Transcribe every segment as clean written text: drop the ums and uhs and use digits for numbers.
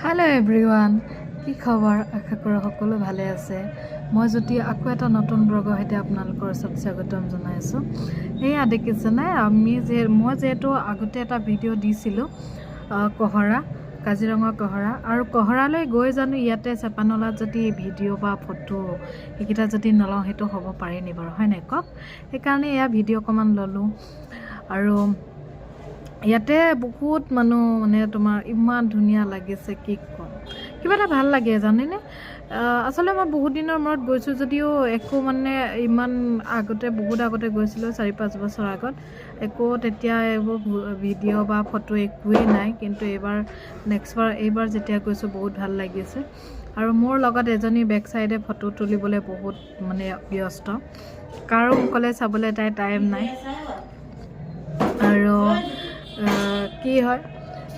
Hello everyone, কি খবৰ আশা কৰো সকলো ভালে আছে মই যদি আকৌ এটা নতুন ব্লগৰ সৈতে আপোনালোকৰ ওচৰত স্বাগতম জনাইছো এয়া দেখিছেনে মই যেটো আগতে এটা ভিডিও দিছিলো কহৰা কাজিৰঙা কহৰা আৰু কহৰালৈ গৈ জানো ইয়াতে চেপানলাত যদি ভিডিও বা ফটো একিটা যদি নলওঁ হেতু হ'ব পাৰে নি বাৰু হয় নাই কক এই কাৰণে এয়া ভিডিও কমান ললো আৰু ইয়াতে বহুত মানুহ মানে তোমাৰ ইমান ধুনিয়া লাগিছে কি কম কিবা এটা ভাল লাগে জানেনে আসলে মই বহুত দিনৰ মূৰত গৈছো যদিও একো মানে ইমান আগতে বহুত আগতে গৈছিলো 4-5 বছৰ আগত একো তেতিয়া এইবোৰ ভিডিও বা ফটো একোৱে নাই কিন্তু এইবাৰ যেতিয়া গৈছো বহুত ভাল লাগিছে আৰু মোৰ লগত এজনী বেক সাইডে ফটো তুলিবলৈ বহুত মানে ব্যস্ত কাৰো কলে চাবলৈ তাই টাইম নাই আৰু কি হয়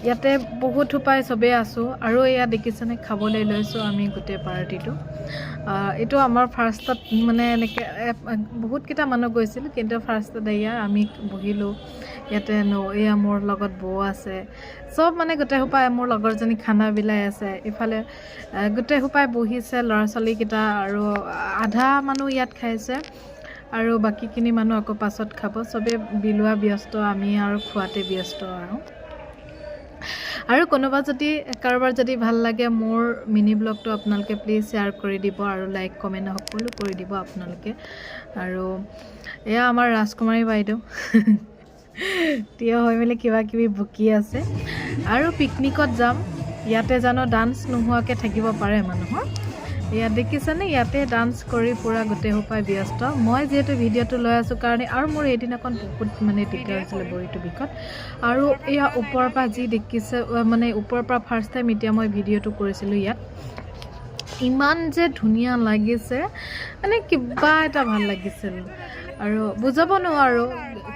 ইয়াতে বহুত উপায় সবে আছো আৰু এয়া দেখিছনে খাবলৈ লৈছো আমি গুটে পাৰ্টিটো এটো আমাৰ ফাৰ্ষ্টত মানে এনেকে বহুত কিটা মানুহ গৈছিল কিন্তু ফাৰ্ষ্টত এয়া আমি বহিলো ইয়াতে এয়া মোৰ লগত বৌ আছে সব মানে গুটে উপায় মোৰ লগৰজনী খানা বিলাই আছে ইফালে গুটে উপায় বহিছে লৰা ছোৱালী কিটা আৰু আধা মানুহ ইয়াত খাইছে আৰু বাকিখিনি মানুহ আকৌ পাছত খাব সবে বিলুৱা ব্যস্ত আমি আৰু খোৱাতে ব্যস্ত আৰু কোনোবা যদি কাৰোবাৰ যদি ভাল লাগে মোৰ মিনি ব্লগটো আপোনালোকে প্লিজ শেয়াৰ কৰি দিব আৰু লাইক কমেন্ট সকলো কৰি দিব আপোনালোকে আৰু এয়া আমাৰ ৰাজকুমাৰী বাইদেউ তিয় হৈ মেলি কিবা কিবি বুকি আছে আৰু পিকনিকত যাম ইয়াতে জানো ডান্স নোহোৱাকে থাকিব পাৰে মানুহৰ ইয়াত দেখিছেনে ইয়াতে ডান্স কৰি পুৰা গুটে হোপাই ব্যস্ত মই যেহেতু ভিডিওটো লৈ আছো কাৰণে আৰু মোৰ এদিনাখন বহুত মানে দিগদাৰ হৈছিল বৰিটো বিকত আৰু এয়া ওপৰৰ পৰা যি দেখিছে মানে ওপৰৰ পৰা ফাৰ্ষ্ট টাইম এতিয়া মই ভিডিওটো কৰিছিলো ইয়াত ইমান যে ধুনিয়া লাগিছে মানে কিবা এটা ভাল লাগিছিল আৰু বুজাব নোৱাৰো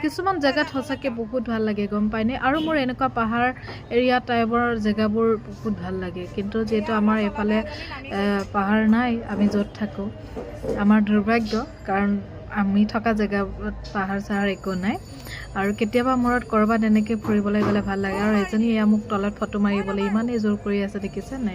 কিছুমান জায়গাত হসাকে বহুত ভাল লাগে গম পাইনে আৰু মোৰ এনেকুৱা পাহাৰ এৰিয়া টাইপৰ জায়গাবোৰ বহুত ভাল লাগে কিন্তু যেটো আমাৰ এফালে পাহাৰ নাই আমি যত থাকো আমাৰ দুৰ্ভাগ্য কাৰণ আমি থকা জায়গাত পাহাৰ চাহাৰ একো নাই আৰু কেতিয়াবা মৰত কৰবাত এনেকে ফুৰিবলৈ গলে ভাল লাগে আৰু এজনী এয়া মোক তলত ফটো মাৰিবলৈ ইমানে জোৰ কৰি আছে দেখিছে না